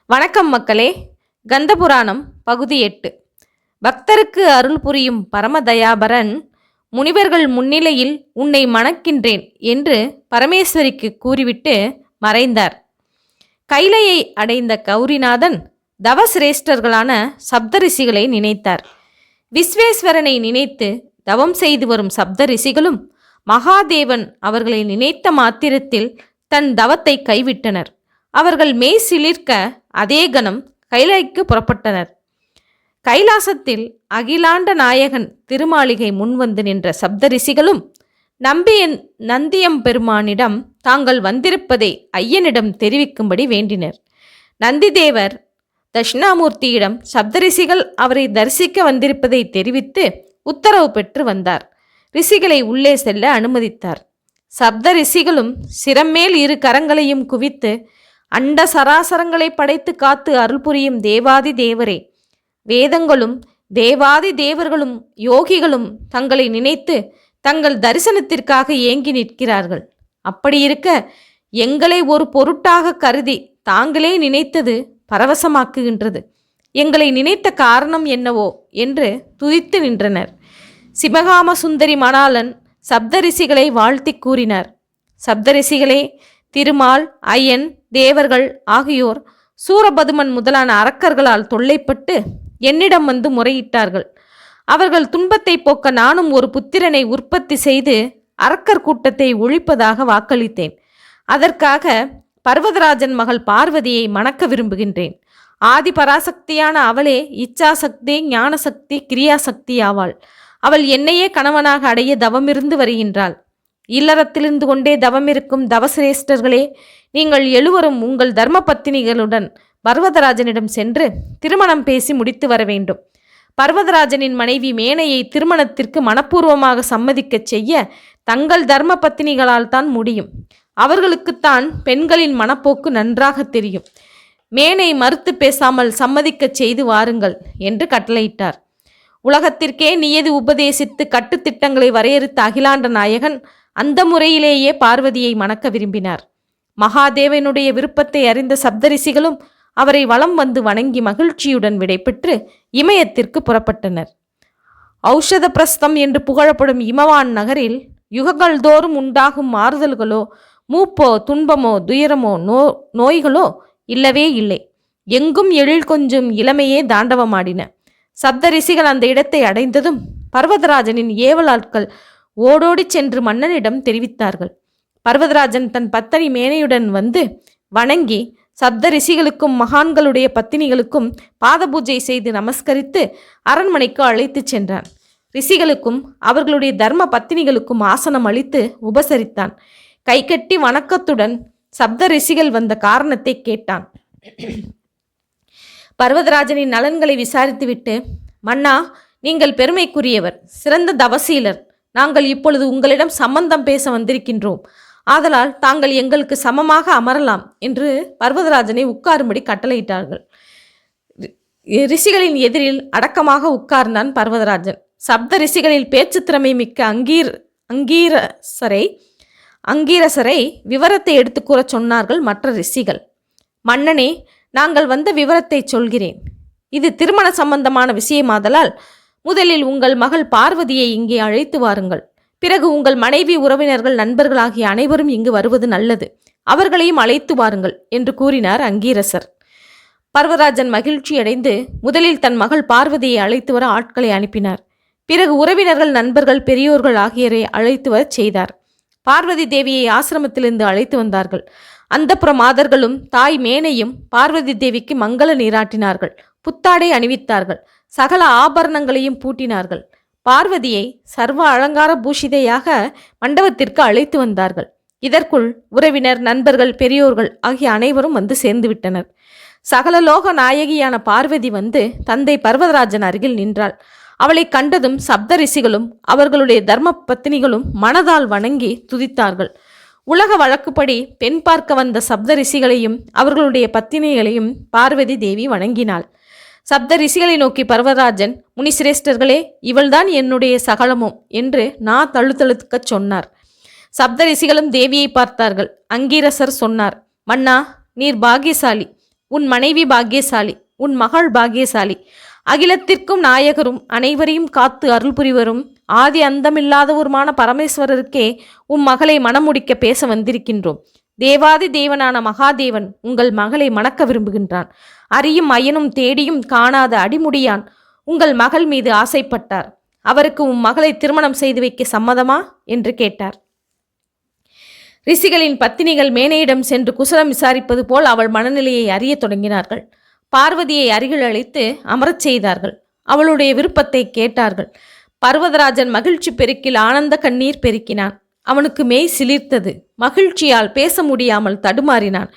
வணக்கம் மக்களே. கந்தபுராணம் பகுதி 8. பக்தருக்கு அருள் புரியும் பரமதயாபரன் முனிவர்கள் முன்னிலையில் உன்னை மணக்கின்றேன் என்று பரமேஸ்வரிக்கு கூறிவிட்டு மறைந்தார். கைலையை அடைந்த கௌரிநாதன் தவசிரேஷ்டர்களான சப்தரிஷிகளை நினைத்தார். விஸ்வேஸ்வரனை நினைத்து தவம் செய்து வரும் சப்தரிஷிகளும் மகாதேவன் அவர்களை நினைத்த மாத்திரத்தில் தன் தவத்தை கைவிட்டனர். அவர்கள் மெய் சிலிர்க்க அதே கணம் கைலைக்கு புறப்பட்டனர். கைலாசத்தில் அகிலாண்ட நாயகன் திருமாளிகை முன்வந்து நின்ற சப்தரிஷிகளும் நந்தியம்பெருமானிடம் தாங்கள் வந்திருப்பதை ஐயனிடம் தெரிவிக்கும்படி வேண்டினர். நந்திதேவர் தட்சிணாமூர்த்தியிடம் சப்தரிஷிகள் அவரை தரிசிக்க வந்திருப்பதை தெரிவித்து உத்தரவு பெற்று வந்தார். ரிஷிகளை உள்ளே செல்ல அனுமதித்தார். சப்த ரிஷிகளும் சிரம்மேல் இரு கரங்களையும் குவித்து, அண்ட சராசரங்களை படைத்து காத்து அருள் புரியும் தேவாதி தேவரே, வேதங்களும் தேவாதி தேவர்களும் யோகிகளும் தங்களை நினைத்து தங்கள் தரிசனத்திற்காக ஏங்கி நிற்கிறார்கள். அப்படியிருக்க எங்களை ஒரு பொருட்டாக கருதி தாங்களே நினைத்தது பரவசமாக்குகின்றது. எங்களை நினைத்த காரணம் என்னவோ என்று துதித்து நின்றனர். சிவகாம சுந்தரி மணாளன் சப்தரிஷிகளை வாழ்த்தி கூறினார். சப்தரிஷிகளே, திருமால், ஐயன், தேவர்கள் ஆகியோர் சூரபதுமன் முதலான அரக்கர்களால் தொல்லைப்பட்டு என்னிடம் வந்து முறையிட்டார்கள். அவர்கள் துன்பத்தை போக்க நானும் ஒரு புத்திரனை உற்பத்தி செய்து அரக்கர் கூட்டத்தை ஒழிப்பதாக வாக்களித்தேன். அதற்காக பர்வதராஜன் மகள் பார்வதியை மணக்க விரும்புகின்றேன். ஆதி பராசக்தியான அவளே இச்சாசக்தி, ஞானசக்தி, கிரியாசக்தி ஆவாள். அவள் என்னையே கணவனாக அடைய தவமிருந்து வருகின்றாள். இல்லறத்திலிருந்து கொண்டே தவமிருக்கும் தவசிரேஷ்டர்களே, நீங்கள் எழுவரும் உங்கள் தர்ம பத்தினிகளுடன் பர்வதராஜனிடம் சென்று திருமணம் பேசி முடித்து வர வேண்டும். பர்வதராஜனின் மனைவி மேனையை திருமணத்திற்கு மனப்பூர்வமாக சம்மதிக்கச் செய்ய தங்கள் தர்ம பத்தினிகளால் தான் முடியும். அவர்களுக்குத்தான் பெண்களின் மனப்போக்கு நன்றாக தெரியும். மேனை மறுத்து பேசாமல் சம்மதிக்கச் செய்து வாருங்கள் என்று கட்டளையிட்டார். உலகத்திற்கே நியதி உபதேசித்து கட்டுத்திட்டங்களை வரையறுத்த அகிலாண்ட நாயகன் அந்த முறையிலேயே பார்வதியை மணக்க விரும்பினார். மகாதேவனுடைய விருப்பத்தை அறிந்த சப்தரிஷிகளும் அவரை வலம் வந்து வணங்கி மகிழ்ச்சியுடன் விடைபெற்று இமயத்திற்கு புறப்பட்டனர். ஔஷத பிரஸ்தம் என்று புகழப்படும் இமவான் நகரில் யுகங்கள் தோறும் உண்டாகும் மாறுதல்களோ, மூப்போ, துன்பமோ, துயரமோ, நோய்களோ இல்லவே இல்லை. எங்கும் எழில் கொஞ்சம் இளமையே தாண்டவமாடின. சப்தரிஷிகள் அந்த இடத்தை அடைந்ததும் பர்வதராஜனின் ஏவலாட்கள் ஓடோடி சென்று மன்னனிடம் தெரிவித்தார்கள். பர்வதராஜன் தன் பத்தினி மேனையுடன் வந்து வணங்கி சப்த ரிஷிகளுக்கும் மகான்களுடைய பத்தினிகளுக்கும் பாத பூஜை செய்து நமஸ்கரித்து அரண்மனைக்கு அழைத்து சென்றான். ரிஷிகளுக்கும் அவர்களுடைய தர்ம பத்தினிகளுக்கும் ஆசனம் அளித்து உபசரித்தான். கைகட்டி வணக்கத்துடன் சப்த ரிஷிகள் வந்த காரணத்தை கேட்டான். பர்வதராஜனின் நலன்களை விசாரித்துவிட்டு, மன்னா, நீங்கள் பெருமைக்குரியவர், சிறந்த தவசீலர். நாங்கள் இப்பொழுது உங்களிடம் சம்பந்தம் பேச வந்திருக்கின்றோம். ஆதலால் தாங்கள் எங்களுக்கு சமமாக அமரலாம் என்று பர்வதராஜனை உட்காரும்படி கட்டளையிட்டார்கள். ரிஷிகளின் எதிரில் அடக்கமாக உட்கார்ந்தான் பர்வதராஜன். சப்த ரிஷிகளில் பேச்சு திறமை மிக்க அங்கீரசரை விவரத்தை எடுத்து கூறச் சொன்னார்கள் மற்ற ரிஷிகள். மன்னனே, நாங்கள் வந்த விவரத்தை சொல்கிறேன். இது திருமண சம்பந்தமான விஷயமாதலால் முதலில் உங்கள் மகள் பார்வதியை இங்கே அழைத்து வாருங்கள். பிறகு உங்கள் மனைவி, உறவினர்கள், நண்பர்கள் ஆகிய அனைவரும் இங்கு வருவது நல்லது. அவர்களையும் அழைத்து வாருங்கள் என்று கூறினார் அங்கீரசர். பர்வதராஜன் மகிழ்ச்சியடைந்து முதலில் தன் மகள் பார்வதியை அழைத்து வர ஆட்களை அனுப்பினார். பிறகு உறவினர்கள், நண்பர்கள், பெரியோர்கள் ஆகியோரை அழைத்து வர செய்தார். பார்வதி தேவியை ஆசிரமத்திலிருந்து அழைத்து வந்தார்கள். அந்தப்புற மாதர்களும் தாய் மேனையும் பார்வதி தேவிக்கு மங்கள நீராட்டினார்கள். புத்தாடை அணிவித்தார்கள். சகல ஆபரணங்களையும் பூட்டினார்கள். பார்வதியை சர்வ அலங்கார பூஷிதையாக மண்டபத்திற்கு அழைத்து வந்தார்கள். இதற்குள் உறவினர், நண்பர்கள், பெரியோர்கள் ஆகிய அனைவரும் வந்து சேர்ந்து விட்டனர். சகலலோக நாயகியான பார்வதி வந்து தந்தை பர்வதராஜன் அருகில் நின்றாள். அவளை கண்டதும் சப்த ரிஷிகளும் அவர்களுடைய தர்ம பத்தினிகளும் மனதால் வணங்கி துதித்தார்கள். உலக வழக்குப்படி பெண் பார்க்க வந்த சப்த ரிஷிகளையும் அவர்களுடைய பத்தினிகளையும் பார்வதி தேவி வணங்கினாள். சப்த ரிஷிகளை நோக்கி பர்வதராஜன், முனிசிரேஷ்டர்களே, இவள்தான் என்னுடைய சகலமும் என்று நான் தழுத்தழுத்துக்கச் சொன்னார். சப்த ரிஷிகளும் தேவியை பார்த்தார்கள். அங்கீரசர் சொன்னார், மன்னா, நீர் பாகியசாலி. உன் மனைவி பாக்கியசாலி, உன் மகள் பாக்கியசாலி. அகிலத்திற்கும் நாயகரும் அனைவரையும் காத்து அருள் புரிவரும் ஆதி அந்தமில்லாதவருமான பரமேஸ்வரருக்கே உன் மகளை மணமுடிக்க பேச வந்திருக்கின்றோம். தேவாதி தேவனான மகாதேவன் உங்கள் மகளை மணக்க விரும்புகின்றான். அறியும் அயனும் தேடியும் காணாத அடிமுடியான் உங்கள் மகள் மீது ஆசைப்பட்டார். அவருக்கு உன் மகளை திருமணம் செய்து வைக்க சம்மதமா என்று கேட்டார். ரிஷிகளின் பத்தினிகள் மேனையிடம் சென்று குசலம் விசாரிப்பது போல் அவள் மனநிலையை அறிய தொடங்கினார்கள். பார்வதியை அருகில் அழைத்து அமரச் செய்தார்கள். அவளுடைய விருப்பத்தை கேட்டார்கள். பர்வதராஜன் மகிழ்ச்சி பெருக்கில் ஆனந்த கண்ணீர் பெருக்கினான். அவனுக்கு மெய் சிலிர்த்தது. மகிழ்ச்சியால் பேச முடியாமல் தடுமாறினான்.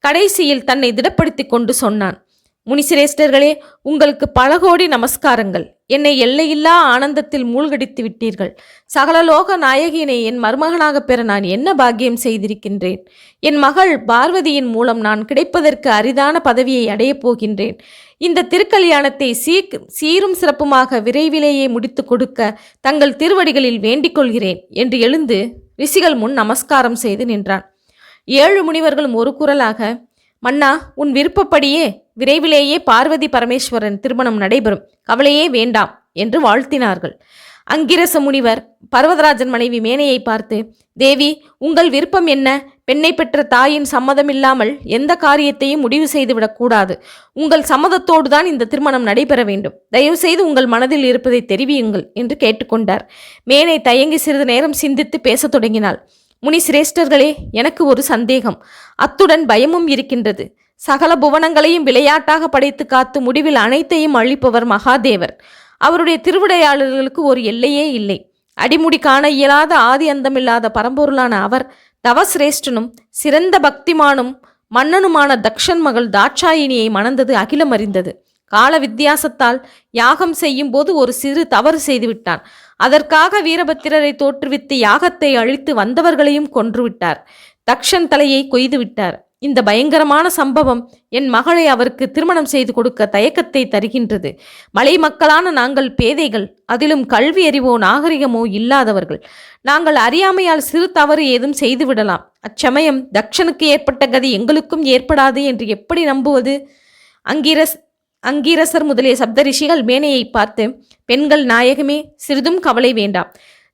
கடைசியில் தன்னை திடப்படுத்தி கொண்டு சொன்னான், முனிசிரேஷ்டர்களே, உங்களுக்கு பல கோடி நமஸ்காரங்கள். என்னை எல்லையில்லா ஆனந்தத்தில் மூழ்கடித்து விட்டீர்கள். சகலலோக நாயகியினை என் மருமகனாக பெற நான் என்ன பாக்கியம் செய்திருக்கின்றேன். என் மகள் பார்வதியின் மூலம் நான் கிடைப்பதற்கு அரிதான பதவியை அடையப் போகின்றேன். இந்த திருக்கல்யாணத்தை சீரும் சிறப்புமாக விரைவிலேயே முடித்து கொடுக்க தங்கள் திருவடிகளில் வேண்டிக் கொள்கிறேன் என்று எழுந்து ரிஷிகள் முன் நமஸ்காரம் செய்து நின்றான். 7 முனிவர்களும் ஒரு குரலாக, மன்னா, உன் விருப்பப்படியே விரைவிலேயே பார்வதி பரமேஸ்வரன் திருமணம் நடைபெறும், கவலையே வேண்டாம் என்று வாழ்த்தினார்கள். அங்கிரச முனிவர் பர்வதராஜன் மனைவி மேனையை பார்த்து, தேவி, உங்கள் விருப்பம் என்ன? பெண்ணை பெற்ற தாயின் சம்மதமில்லாமல் எந்த காரியத்தையும் முடிவு செய்துவிடக்கூடாது. உங்கள் சம்மதத்தோடு தான் இந்த திருமணம் நடைபெற வேண்டும். தயவு செய்து உங்கள் மனதில் இருப்பதை தெரிவியுங்கள் என்று கேட்டுக்கொண்டார். மேனை தயங்கி சிறிது நேரம் சிந்தித்து பேசத் தொடங்கினாள். முனி சிரேஷ்டர்களே, எனக்கு ஒரு சந்தேகம், அத்துடன் பயமும் இருக்கின்றது. சகல புவனங்களையும் விளையாட்டாக படைத்து காத்து முடிவில் அனைத்தையும் அழிப்பவர் மகாதேவர். அவருடைய திருவிடையாளர்களுக்கு ஒரு எல்லையே இல்லை. அடிமுடி காண இயலாத ஆதி அந்தமில்லாத பரம்பொருளான அவர் தவசிரேஷ்டனும் சிறந்த பக்திமானும் மன்னனுமான தக்ஷன் மகள் தாட்சாயினியை மணந்தது அகிலம் அறிந்தது. கால வித்தியாசத்தால் யாகம் செய்யும் போது ஒரு சிறு தவறு செய்துவிட்டான். அதற்காக வீரபத்திரரை தோற்றுவித்து யாகத்தை அழித்து வந்தவர்களையும் கொன்றுவிட்டார். தக்ஷன் தலையை கொய்து விட்டார். இந்த பயங்கரமான சம்பவம் என் மகளை அவருக்கு திருமணம் செய்து கொடுக்க தயக்கத்தை தருகின்றது. மலை மக்களான நாங்கள் பேதைகள், அதிலும் கல்வி அறிவோ நாகரிகமோ இல்லாதவர்கள். நாங்கள் அறியாமையால் சிறு தவறு ஏதும் செய்துவிடலாம். அச்சமயம் தக்ஷனுக்கு ஏற்பட்ட கதி எங்களுக்கும் ஏற்படாது என்று எப்படி நம்புவது? அங்கீரசர் முதலிய சப்தரிஷிகள் மேனையை பார்த்து, பெண்கள் நாயகமே, சிறிதும் கவலை வேண்டாம்.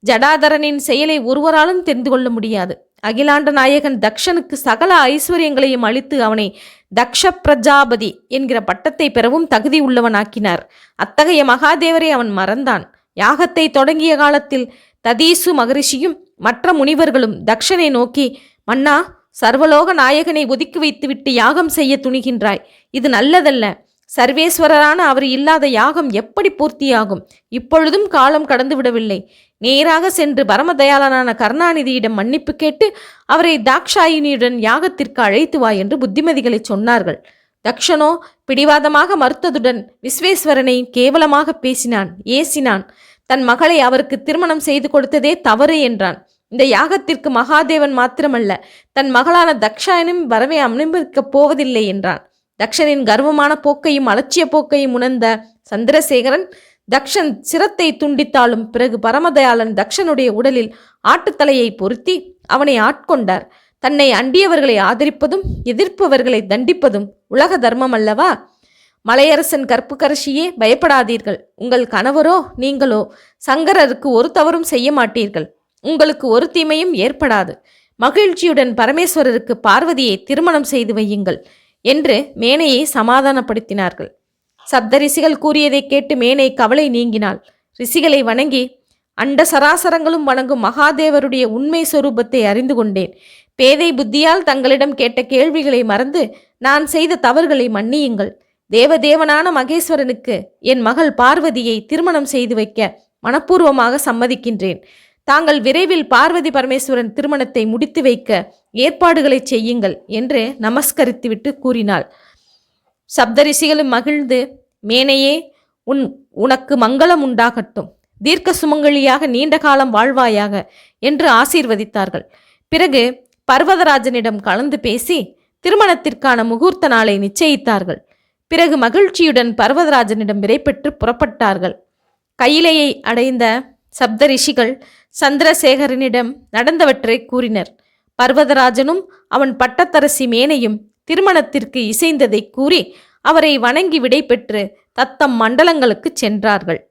ஜடாதரனின் செயலை ஒருவராலும் தெரிந்து கொள்ள முடியாது. அகிலாண்ட நாயகன் தக்ஷனுக்கு சகல ஐஸ்வர்யங்களையும் அளித்து அவனை தக்ஷ பிரஜாபதி என்கிற பட்டத்தை பெறவும் தகுதி உள்ளவனாக்கினார். அத்தகைய மகாதேவரை அவன் மறந்தான். யாகத்தை தொடங்கிய காலத்தில் ததீசு மகரிஷியும் மற்ற முனிவர்களும் தக்ஷனை நோக்கி, மன்னா, சர்வலோக நாயகனை ஒதுக்கி வைத்துவிட்டு யாகம் செய்ய துணிகின்றாய். இது நல்லதல்ல. சர்வேஸ்வரரான அவர் இல்லாத யாகம் எப்படி பூர்த்தியாகும்? இப்பொழுதும் காலம் கடந்து விடவில்லை. நேராக சென்று பரமதயாளனான கருணாநிதியிடம் மன்னிப்பு கேட்டு அவரை தாக்ஷாயினியுடன் யாகத்திற்கு அழைத்து வா என்று புத்திமதிகளை சொன்னார்கள். தக்ஷனோ பிடிவாதமாக மறுத்ததுடன் விஸ்வேஸ்வரனை கேவலமாக பேசினான், ஏசினான். தன் மகளை அவருக்கு திருமணம் செய்து கொடுத்ததே தவறு என்றான். இந்த யாகத்திற்கு மகாதேவன் மாத்திரமல்ல, தன் மகளான தக்ஷாயனும் வரவே அனுமதிக்கப் போவதில்லை என்றான். தக்ஷனின் கர்வமான போக்கையும் அலட்சிய போக்கையும் உணர்ந்த சந்திரசேகரன் தக்ஷன் சிரத்தை துண்டித்தாலும் பிறகு பரமதயாளன் தக்ஷனுடைய உடலில் ஆட்டுத்தலையை பொருத்தி அவனை ஆட்கொண்டார். தன்னை அண்டியவர்களை ஆதரிப்பதும் எதிர்ப்பவர்களை தண்டிப்பதும் உலக தர்மம் அல்லவா? மலையரசன் கற்புக்கரசியே, பயப்படாதீர்கள். உங்கள் கணவரோ நீங்களோ சங்கரருக்கு ஒரு தவறும் செய்ய மாட்டீர்கள். உங்களுக்கு ஒரு தீமையும் ஏற்படாது. மகிழ்ச்சியுடன் பரமேஸ்வரருக்கு பார்வதியை திருமணம் செய்து வையுங்கள் என்று மேனையை சமாதானப்படுத்தினார்கள். சப்தரிஷிகள் கூறியதை கேட்டு மேனை கவலை நீங்கினாள். ரிஷிகளை வணங்கி, அண்ட சராசரங்களும் வணங்கும் மகாதேவருடைய உண்மை சொரூபத்தை அறிந்து கொண்டேன். பேதை புத்தியால் தங்களிடம் கேட்ட கேள்விகளை மறந்து நான் செய்த தவறுகளை மன்னியுங்கள். தேவதேவனான மகேஸ்வரனுக்கு என் மகள் பார்வதியை திருமணம் செய்து வைக்க மனப்பூர்வமாக சம்மதிக்கின்றேன். தாங்கள் விரைவில் பார்வதி பரமேஸ்வரன் திருமணத்தை முடித்து வைக்க ஏற்பாடுகளை செய்யுங்கள் என்று நமஸ்கரித்துவிட்டு கூறினாள். சப்தரிஷிகளும் மகிழ்ந்து, மேனையே, உனக்கு மங்களம் உண்டாகட்டும், தீர்க்க சுமங்கலியாக நீண்ட காலம் வாழ்வாயாக என்று ஆசீர்வதித்தார்கள். பிறகு பர்வதராஜனிடம் கலந்து பேசி திருமணத்திற்கான முகூர்த்த நாளை நிச்சயித்தார்கள். பிறகு மகிழ்ச்சியுடன் பர்வதராஜனிடம் விடைபெற்று புறப்பட்டார்கள். கையிலையை அடைந்த சப்தரிஷிகள் சந்திரசேகரனிடம் நடந்தவற்றை கூறினர். பர்வதராஜனும் அவன் பட்டத்தரசி மேனையும் திருமணத்திற்கு இசைந்ததை கூறி அவரை வணங்கி விடைபெற்று தத்தம் மண்டலங்களுக்கு சென்றார்கள்.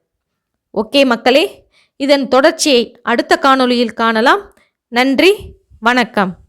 ஓகே மக்களே, இதன் தொடர்ச்சியை அடுத்த காணொளியில் காணலாம். நன்றி, வணக்கம்.